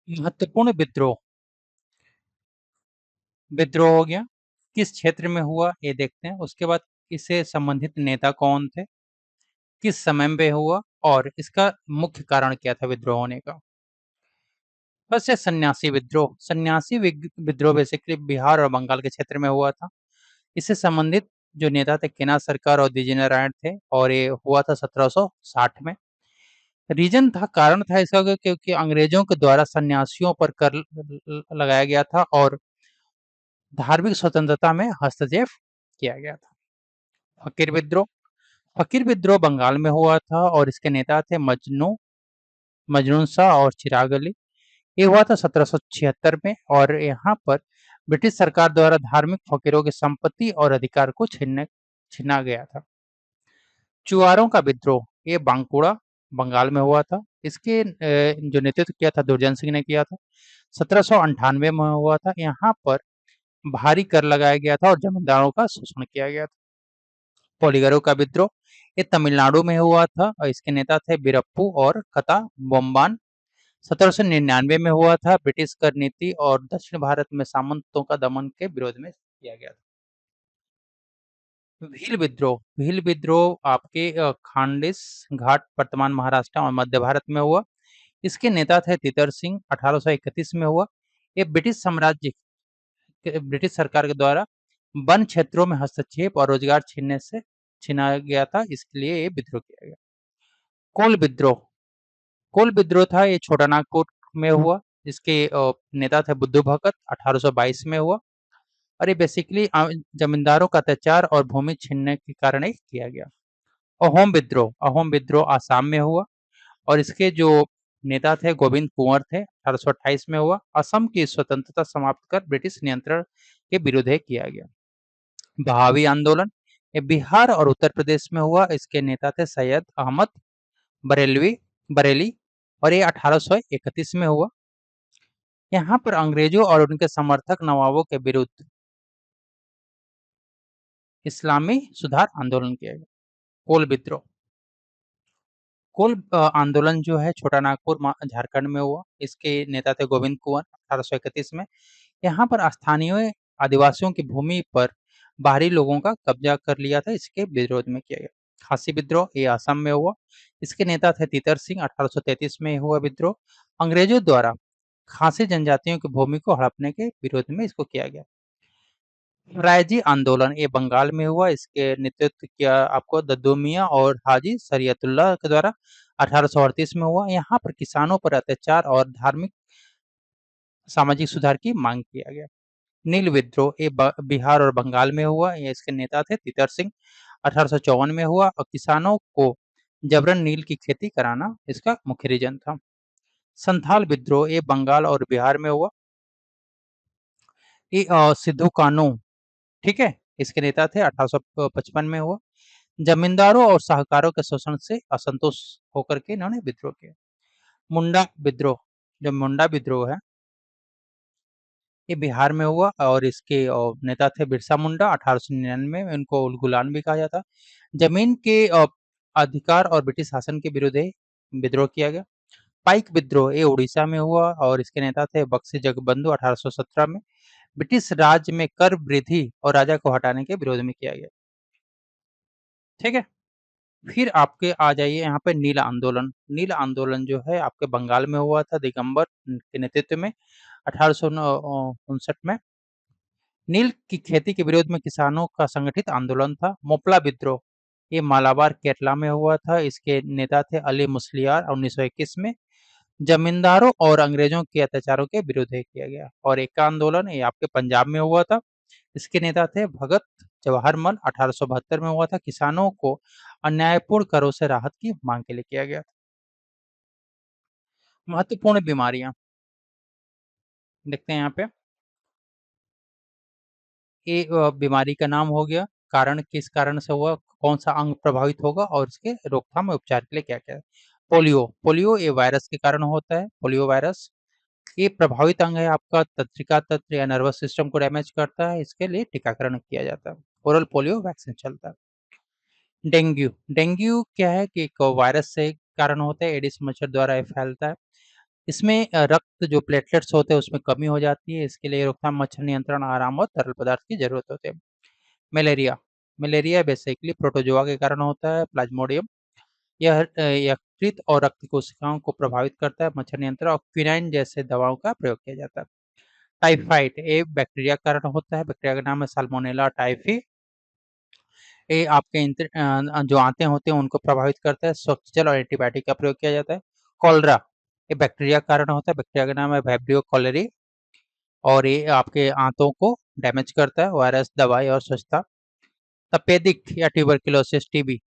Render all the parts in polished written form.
महत्वपूर्ण विद्रोह। विद्रोह हो गया, किस क्षेत्र में हुआ ये देखते हैं। उसके बाद इससे संबंधित नेता कौन थे, किस समय पे हुआ और इसका मुख्य कारण क्या था विद्रोह होने का। बस ये सन्यासी विद्रोह। सन्यासी विद्रोह बेसिकली बिहार और बंगाल के क्षेत्र में हुआ था। इससे संबंधित जो नेता थे केना सरकार और द्विजेंद्र नारायण थे और ये हुआ था 1760 में। रीजन था, कारण था इसका क्योंकि अंग्रेजों के द्वारा सन्यासियों पर कर लगाया गया था और धार्मिक स्वतंत्रता में हस्तक्षेप किया गया था। फकीर विद्रोह। फकीर विद्रोह बंगाल में हुआ था और इसके नेता थे मजनून शाह और चिराग अली। ये हुआ था 1776 में और यहाँ पर ब्रिटिश सरकार द्वारा धार्मिक फकीरों की संपत्ति और अधिकार को छीना गया था। चुआरों का विद्रोह। ये बांकुड़ा बंगाल में हुआ था। इसके जो नेतृत्व किया था दुर्जन सिंह ने किया था। 1798 में हुआ था। यहाँ पर भारी कर लगाया गया था और जमींदारों का शोषण किया गया था। पोलिगरों का विद्रोह। ये तमिलनाडु में हुआ था और इसके नेता थे बीरप्पू और कता बोम्बान। 1799 में हुआ था। ब्रिटिश कर नीति और दक्षिण भारत में सामंतों का दमन के विरोध में किया गया था। भील विद्रोह। भील विद्रोह आपके खांडेस घाट वर्तमान महाराष्ट्र और मध्य भारत में हुआ। इसके नेता थे तितर सिंह। 1831 में हुआ। ये ब्रिटिश सरकार के द्वारा वन क्षेत्रों में हस्तक्षेप और रोजगार छीना गया था, इसके लिए ये विद्रोह किया गया। कोल विद्रोह। कोल विद्रोह था, ये छोटा नागपुर में हुआ। इसके नेता थे बुद्धू भगत। 1822 में हुआ और ये बेसिकली जमींदारों का अत्याचार और भूमि छीनने के कारण ये किया गया। अहोम विद्रोह। अहोम विद्रोह आसाम में हुआ और इसके जो नेता थे गोविंद कुंवर थे। 1828 में हुआ। असम की स्वतंत्रता समाप्त कर ब्रिटिश नियंत्रण के विरुद्ध ये किया गया। बहावी आंदोलन। ये बिहार और उत्तर प्रदेश में हुआ। इसके नेता थे सैयद अहमद बरेलवी बरेली और ये 1831 में हुआ। यहाँ पर अंग्रेजों और उनके समर्थक नवाबों के विरुद्ध इस्लामी सुधार आंदोलन किया गया। कोल विद्रोह। कोल आंदोलन जो है छोटा नागपुर झारखंड में हुआ। इसके नेता थे गोविंद कुंवर। 1831 में यहाँ पर स्थानीय आदिवासियों की भूमि पर बाहरी लोगों का कब्जा कर लिया था, इसके विरोध में किया गया। खासी विद्रोह। ये असम में हुआ। इसके नेता थे तितर सिंह। 1833 में हुआ विद्रोह। अंग्रेजों द्वारा खासी जनजातियों की भूमि को हड़पने के विरोध में इसको किया गया। रायजी आंदोलन। ये बंगाल में हुआ। इसके नेतृत्व किया आपको दद्दू मियां और हाजी शरीयतुल्लाह के द्वारा। 1838 में हुआ। यहाँ पर किसानों पर अत्याचार और धार्मिक सामाजिक सुधार की मांग किया गया। नील विद्रोह। ये बिहार और बंगाल में हुआ। ये इसके नेता थे तितर सिंह। 1854 में हुआ और किसानों को जबरन नील की खेती कराना इसका मुख्य रीजन था। संथाल विद्रोह। ये बंगाल और बिहार में हुआ। ये सिद्धू कानू, ठीक है, इसके नेता थे। 1855 में हुआ। जमींदारों और साहूकारों के शोषण से असंतोष होकर के इन्होंने विद्रोह किया। मुंडा विद्रोह। जो मुंडा विद्रोह है ये बिहार में हुआ और इसके नेता थे बिरसा मुंडा। 1899 में इनको उल गुलान भी कहा जाता। जमीन के अधिकार और ब्रिटिश शासन के विरुद्ध ये विद्रोह किया गया। पाइक विद्रोह। ये उड़ीसा में हुआ और इसके नेता थे बक्सी जगबंधु। 1817 में ब्रिटिश राज में कर वृद्धि और राजा को हटाने के विरोध में किया गया। ठीक है, फिर आपके आ जाइए यहाँ पे नील आंदोलन। नील आंदोलन जो है आपके बंगाल में हुआ था दिगंबर के नेतृत्व में। 1859 में नील की खेती के विरोध में किसानों का संगठित आंदोलन था। मोपला विद्रोह। ये मालाबार केरला में हुआ था। इसके नेता थे अली मुस्लियार। 1921 में जमींदारों और अंग्रेजों के अत्याचारों के विरुद्ध ये किया गया। और एक आंदोलन ये आपके पंजाब में हुआ था। इसके नेता थे भगत जवाहर मल। 1872 में हुआ था। किसानों को अन्यायपूर्ण करों से राहत की मांग के लिए किया गया था। महत्वपूर्ण बीमारियां देखते हैं यहाँ पे। ये बीमारी का नाम हो गया, कारण किस कारण से हुआ, कौन सा अंग प्रभावित होगा और इसके रोकथाम और उपचार के लिए क्या क्या है। पोलियो। पोलियो ये वायरस के कारण होता है। पोलियो वायरस ये प्रभावित अंग है आपका, तंत्रिका तंत्र या नर्वस सिस्टम को डैमेज करता है, इसके लिए टीकाकरण किया जाता है। ओरल पोलियो वैक्सीन चलता है। डेंगू। डेंगू क्या है कि एक वायरस से कारण होता है, एडिस मच्छर द्वारा ये फैलता है। इसमें रक्त जो प्लेटलेट्स होते हैं उसमें कमी हो जाती है, इसके लिए रोकथाम, मच्छर नियंत्रण, आराम और तरल पदार्थ की ज़रूरत होती है। मलेरिया, मलेरिया बेसिकली प्रोटोजोआ के कारण होता है, प्लाज्मोडियम। यह यकृत और रक्त कोशिकाओं को प्रभावित करता है, मच्छर नियंत्रण और क्विनाइन जैसे दवाओं का प्रयोग किया जाता है। टाइफाइड, ये बैक्टीरिया के कारण होता है, बैक्टीरिया का नाम है साल्मोनेला टाइफी। ये आपके जो आंतें होते हैं उनको प्रभावित करता है, स्वच्छ जल और एंटीबायोटिक का प्रयोग किया जाता है। कॉलरा, ये बैक्टीरिया के कारण होता है, बैक्टीरिया का नाम है वाइब्रियो कॉलेरी और ये आपके आंतों को डैमेज करता है, वायरस, दवाई और स्वच्छता। तपेदिक या ट्यूबरकुलोसिस टीबी,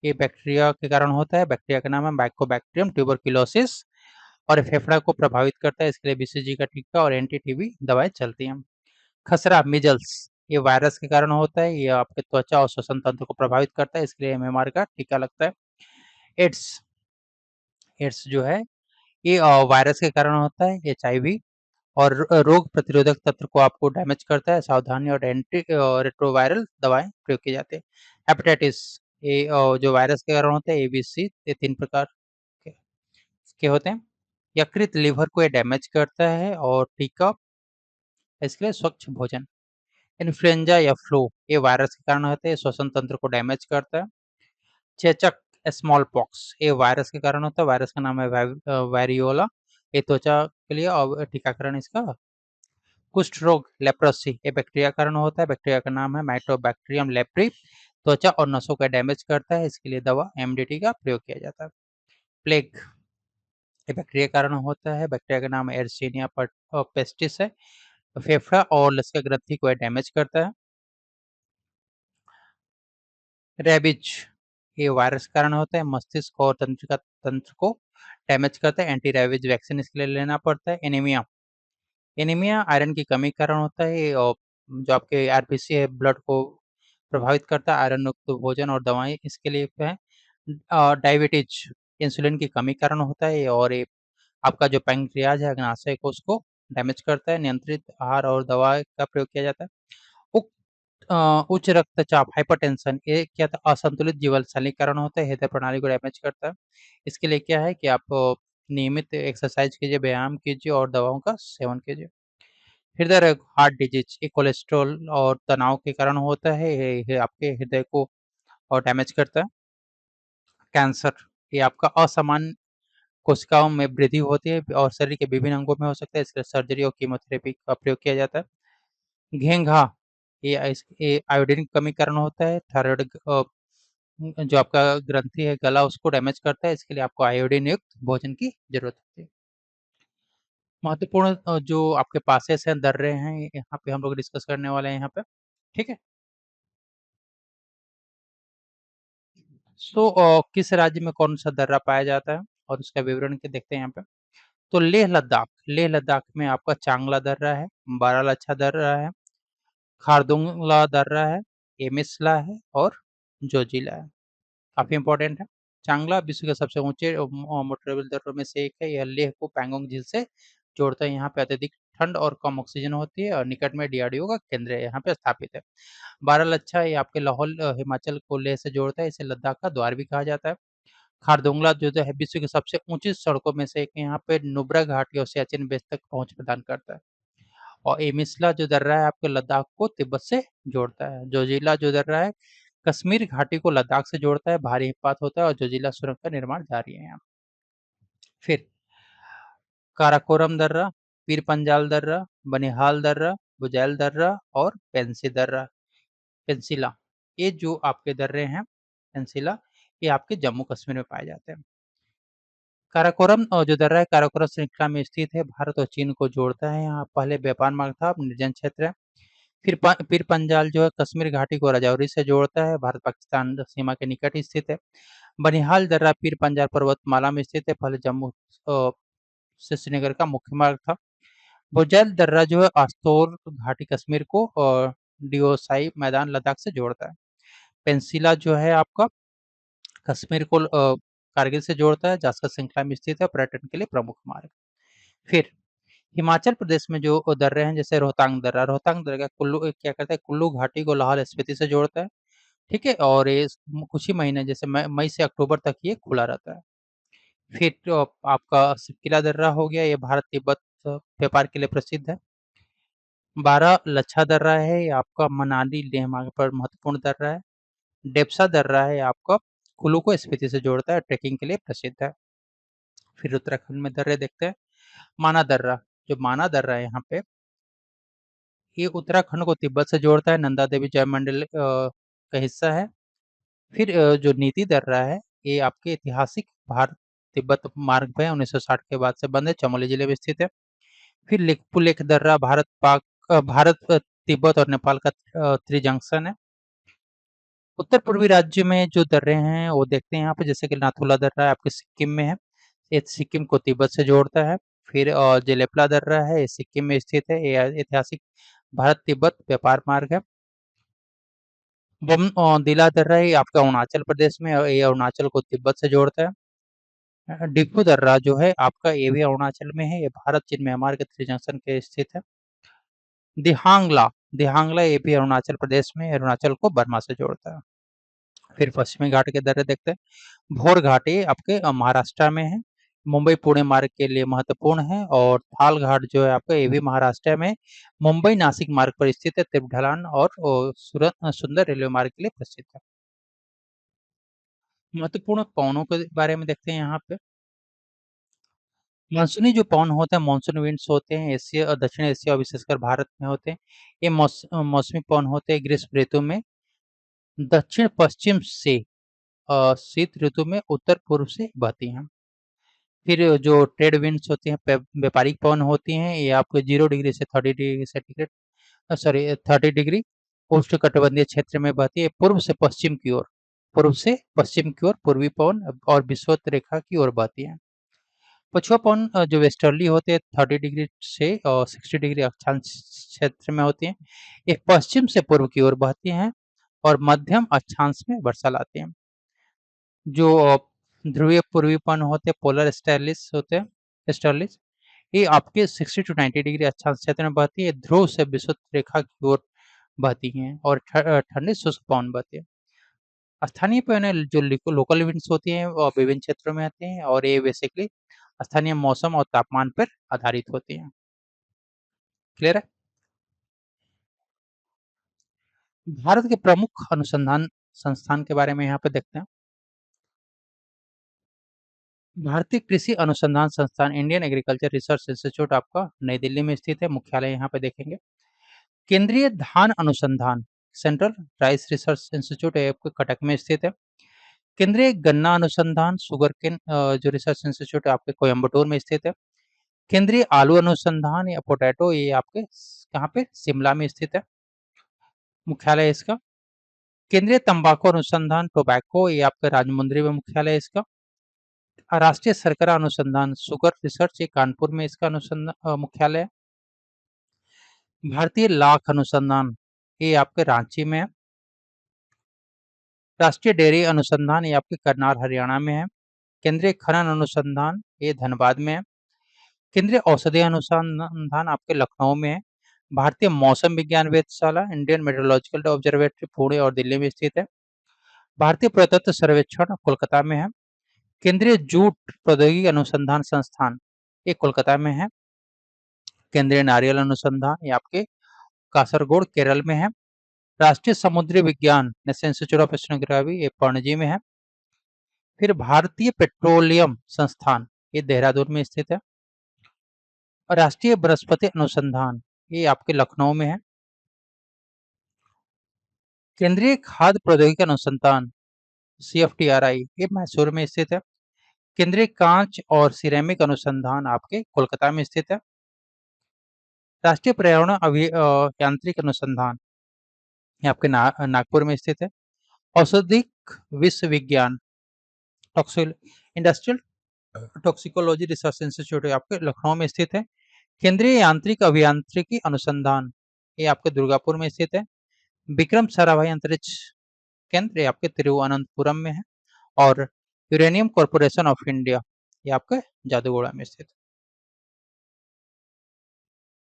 ये बैक्टीरिया के कारण होता है, बैक्टीरिया का नाम है माइकोबैक्टीरियम ट्यूबरकुलोसिस और फेफड़ा को प्रभावित करता है, इसके लिए बीसीजी का टीका और एंटी टीबी दवाएं चलती हैं। खसरा, मिजल्स, ये वायरस के कारण होता है, ये आपके त्वचा और श्वसन तंत्र को प्रभावित करता है, इसके लिए एमएमआर का टीका लगता है। एड्स, एड्स जो है ये वायरस के कारण होता है, एचआईवी और रोग प्रतिरोधक तंत्र को आपको डैमेज करता है, सावधानी और एंटी रेट्रोवायरल दवाएं प्रयोग की जाती है। हेपेटाइटिस, ये जो वायरस के कारण होता है, एबीसी, ये 3 प्रकार के होते हैं। यकृत, लिवर को ये डैमेज करता है और टीका, इसके लिए स्वच्छ भोजन। इन्फ्लुएंजा या फ्लू, ये वायरस के कारण होते हैं, श्वसन तंत्र को डैमेज करता है। चेचक, स्मॉल पॉक्स, ये वायरस के कारण होता है, वायरस का नाम है वेरियोला, ये त्वचा के लिए और टीकाकरण इसका। कुष्ठ रोग, लेप्रोसी, ये बैक्टीरिया के कारण होता है, बैक्टीरिया का नाम है माइटोबैक्टीरियम लेप्री, त्वचा और नसों का डैमेज करता है, इसके लिए दवा एमडीटी का प्रयोग किया जाता है। प्लेग, ये बैक्टीरिया के कारण होता है, बैक्टीरिया का नाम एर्सिनिया पेस्टिस है, फेफड़ा और लसिका ग्रंथि को डैमेज करता है। रेबिज, ये वायरस के कारण होता है, मस्तिष्क और तंत्रिका तंत्र को डैमेज करता है, एंटी रेबिज वैक्सीन इसके लिए लेना पड़ता है। एनीमिया, एनीमिया आयरन की कमी के कारण होता है और जो आपके आरबीसी है ब्लड को प्रभावित करता है, आयरन युक्त भोजन और दवाएं इसके लिए है। डायबिटीज, इंसुलिन की कमी के कारण होता है और ये आपका जो पैंक्रियाज है अग्नाशय को उसको डैमेज करता है, नियंत्रित आहार और दवा का प्रयोग किया जाता है। उच्च रक्तचाप, हाइपरटेंशन, ये क्या था, असंतुलित जीवनशैली के कारण होता है, हृदय प्रणाली को डैमेज करता है। इसके लिए क्या है कि आप नियमित एक्सरसाइज कीजिए, व्यायाम कीजिए और दवाओं का सेवन कीजिए। हृदय रोग, हार्ट डिजीज, ये कोलेस्ट्रॉल और तनाव के कारण होता है, ये आपके हृदय को और डैमेज करता है। कैंसर, ये आपका असामान्य कोशिकाओं में वृद्धि होती है और शरीर के विभिन्न अंगों में हो सकता है, इसके लिए सर्जरी और कीमोथेरेपी का प्रयोग किया जाता है। घेंघा, ये आयोडीन की कमी के कारण होता है, थायराइड जो आपका ग्रंथि है गला उसको डैमेज करता है, इसके लिए आपको आयोडीन युक्त भोजन की जरूरत होती है। महत्वपूर्ण जो आपके पासेस हैं, दर्रे हैं, यहाँ पे हम लोग डिस्कस करने वाले हैं यहाँ पे, ठीक है। किस राज्य में कौन सा दर्रा पाया जाता है और उसका विवरण के देखते हैं यहाँ पे। तो लेह लद्दाख, लेह लद्दाख में आपका चांगला दर्रा है, बारालाचा दर्रा है, खारदुंगला दर्रा है, एमिसला है और जोजिला है। काफ़ी इम्पोर्टेंट है। चांगला विश्व के सबसे ऊँचे मोटरेबल दर्रों में से एक है। यह लेह को पैंगोंग झील से जोड़ता है। यहाँ पे अत्यधिक ठंड और कम ऑक्सीजन होती है और निकट में डीआरडीओ का केंद्र है, यहाँ पे स्थापित है। बारालाचा ये आपके लाहौल हिमाचल को लेह से जोड़ता है, इसे लद्दाख का द्वार भी कहा जाता है। खारदुंगला जो है विश्व की सबसे ऊँची सड़कों में से एक है, यहाँ पे नुब्रा घाटी और सियाचिन बेस तक पहुँच प्रदान करता है। और एमिसला जो दर्रा है आपके लद्दाख को तिब्बत से जोड़ता है। जोजिला जो दर्रा है कश्मीर घाटी को लद्दाख से जोड़ता है, भारी हिमपात होता है और जोजिला सुरंग का निर्माण जारी है यहाँ। फिर काराकोरम दर्रा, पीर पंजाल दर्रा, बनिहाल दर्रा, बुजैल दर्रा और पेंसी दर्रा, पेंसिला, ये जो आपके दर्रे हैं पेंसिला, ये आपके जम्मू कश्मीर में पाए जाते हैं। काराकोरम जो दर्रा है काराकोरम श्रृंखला में स्थित है, भारत और चीन को जोड़ता है। यहाँ पहले व्यापार मार्ग था, अब निर्जन क्षेत्र है। फिर पीर पंजाल जो है कश्मीर घाटी को राजौरी से जोड़ता है, भारत पाकिस्तान सीमा के निकट स्थित है। बनिहाल दर्रा पीर पंजाल पर्वतमाला में स्थित है, पहले जम्मू से श्रीनगर का मुख्य मार्ग था। बुजैल दर्रा जो है आस्तोर घाटी कश्मीर को और डिओसाई मैदान लद्दाख से जोड़ता है। पेंसिला जो है आपका कश्मीर को कारगिल से जोड़ता है, जास्कर श्रृंखला में स्थित है, पर्यटन के लिए प्रमुख मार्ग। फिर हिमाचल प्रदेश में जो दर्रे हैं जैसे रोहतांग दर्रा कुल्लू क्या करता है, कुल्लू घाटी को लाहौल स्पीति से जोड़ता है, ठीक है। और ये कुछ ही महीने जैसे मई से अक्टूबर तक ये खुला रहता है। फिर तो आपका सिपकिला दर्रा हो गया, ये भारत-तिब्बत व्यापार के लिए प्रसिद्ध है। 12 लच्छा दर्रा है, ये आपका मनाली लेह मार्ग पर महत्वपूर्ण दर्रा है। डेप्सा दर्रा है, आपका कुल्लू को स्पीति से जोड़ता है, ट्रेकिंग के लिए प्रसिद्ध है। फिर उत्तराखंड में दर्रे देखते हैं। माना दर्रा, जो माना दर्रा है यहाँ पे, ये उत्तराखंड को तिब्बत से जोड़ता है, नंदा देवी जयमंडल का हिस्सा है। फिर जो नीति दर्रा है, ये आपके ऐतिहासिक भारत तिब्बत मार्ग पे 1960 के बाद से बंद है, चमोली जिले में स्थित है। फिर लेखपुलेख दर्रा भारत तिब्बत और नेपाल का त्रिजंक्शन है। उत्तर पूर्वी राज्य में जो दर्रे हैं वो देखते हैं यहाँ पे, जैसे कि नाथुला दर्रा है आपके सिक्किम में है, ये सिक्किम को तिब्बत से जोड़ता है। फिर जेलेपला दर्रा है, ये सिक्किम में स्थित है, ये ऐतिहासिक भारत तिब्बत व्यापार मार्ग है। दिला दर्रा है, ये आपका अरुणाचल प्रदेश में, ये अरुणाचल को तिब्बत से जोड़ता है। डिफू दर्रा जो है आपका, ये भी अरुणाचल में है, ये भारत चीन म्यांमार के त्रिजंक्शन के स्थित है। दिहांगला दिहांगला ये भी अरुणाचल प्रदेश में, अरुणाचल को बर्मा से जोड़ता है। फिर पश्चिमी घाट के दर्रे देखते हैं। भोर घाट ये आपके महाराष्ट्र में है, मुंबई पुणे मार्ग के लिए महत्वपूर्ण है। और थाल घाट जो है आपका, ये भी महाराष्ट्र में, मुंबई नासिक मार्ग पर स्थित है, तिरप ढलान और सुंदर रेलवे मार्ग के लिए प्रसिद्ध है। महत्वपूर्ण पवनों के बारे में देखते हैं यहाँ पे। मानसूनी जो पवन होते हैं, मानसून विंड्स होते हैं, एशिया और दक्षिण एशिया और विशेषकर भारत में होते हैं। ये मौसमी पवन होते हैं ग्रीष्म ऋतु में दक्षिण पश्चिम से, शीत ऋतु में उत्तर पूर्व से बहती हैं। फिर जो ट्रेड विंड्स होती हैं, व्यापारिक पवन होती हैं, ये आपको 0 डिग्री से 30 डिग्री सेंटीग्रेड, 30 डिग्री उष्णकटिबंधीय क्षेत्र में बहती है, पूर्व से पश्चिम की ओर पूर्वी पवन और विषुवत रेखा की ओर बहती है। पछुआ पवन जो वेस्टर्ली होते हैं 30 डिग्री से और 60 डिग्री अक्षांश क्षेत्र में होती हैं, ये पश्चिम से पूर्व की ओर बहती हैं और मध्यम अक्षांश में वर्षा लाती हैं। जो ध्रुवीय पूर्वी पवन होते हैं, पोलर स्टर्लिस, ये आपके 60 to 90 डिग्री अक्षांश क्षेत्र में बहती है, ध्रुव से विषुवत रेखा की ओर बहती हैं और ठंडी शुष्क पवन बहती है। स्थानीय पवन जो लोकल विंड्स होती हैं वो विभिन्न क्षेत्रों में आती हैं और ये बेसिकली स्थानीय मौसम और तापमान पर आधारित होती हैं। क्लियर है? भारत के प्रमुख अनुसंधान संस्थान के बारे में यहाँ पे देखते हैं। भारतीय कृषि अनुसंधान संस्थान, इंडियन एग्रीकल्चर रिसर्च इंस्टीट्यूट आपका नई दिल्ली में स्थित है, मुख्यालय यहाँ पे देखेंगे। केंद्रीय धान अनुसंधान, सेंट्रल राइस रिसर्च इंस्टीट्यूट है, आपके कटक में स्थित है। केंद्रीय गन्ना अनुसंधान, शुगर केन जो रिसर्च इंस्टीट्यूट है आपके कोयम्बटूर में स्थित है। केंद्रीय आलू अनुसंधान या पोटैटो, ये आपके कहाँ पे, शिमला में स्थित है, मुख्यालय है इसका। केंद्रीय तंबाकू अनुसंधान, टोबैको, ये आपका राजमुंदरी में मुख्यालय है इसका। राष्ट्रीय शर्करा अनुसंधान, शुगर रिसर्च, ये कानपुर में इसका अनुसंधान मुख्यालय है। भारतीय लाख अनुसंधान, ये आपके रांची में है। राष्ट्रीय डेयरी अनुसंधान, ये आपके करनाल हरियाणा में है। केंद्रीय खनन अनुसंधान, ये धनबाद में है। केंद्रीय औषधि अनुसंधान आपके लखनऊ में है। भारतीय मौसम विज्ञान वेधशाला, इंडियन मेट्रोलॉजिकल ऑब्जर्वेटरी, पुणे और दिल्ली में स्थित है। भारतीय पुरातत्व सर्वेक्षण कोलकाता में है। केंद्रीय जूट प्रौद्योगिकी अनुसंधान संस्थान, ये कोलकाता में है। केंद्रीय नारियल अनुसंधान, ये आपके कासरगोड केरल में है। राष्ट्रीय समुद्री विज्ञान नेशनल इंस्टीट्यूट ऑफ ओशनोग्राफी, ये पणजी में है। फिर भारतीय पेट्रोलियम संस्थान, ये देहरादून में स्थित है। और राष्ट्रीय वनस्पति अनुसंधान, ये आपके लखनऊ में है। केंद्रीय खाद्य प्रौद्योगिकी अनुसंधान, CFTRI, ये मैसूर में स्थित है। केंद्रीय कांच और सिरेमिक अनुसंधान आपके कोलकाता में स्थित है। राष्ट्रीय पर्यावरण यांत्रिक अनुसंधान, ये आपके नागपुर में स्थित है। औषधिक विश्व विज्ञान, इंडस्ट्रियल टॉक्सिकोलॉजी रिसर्च इंस्टीट्यूट, आपके लखनऊ में स्थित है। केंद्रीय यांत्रिक अभियांत्रिकी अनुसंधान, ये आपके दुर्गापुर में स्थित है। विक्रम साराभाई अंतरिक्ष केंद्र, ये आपके तिरुवनंतपुरम में है। और यूरेनियम कॉरपोरेशन ऑफ इंडिया, ये आपका जादूगोड़ा में स्थित है।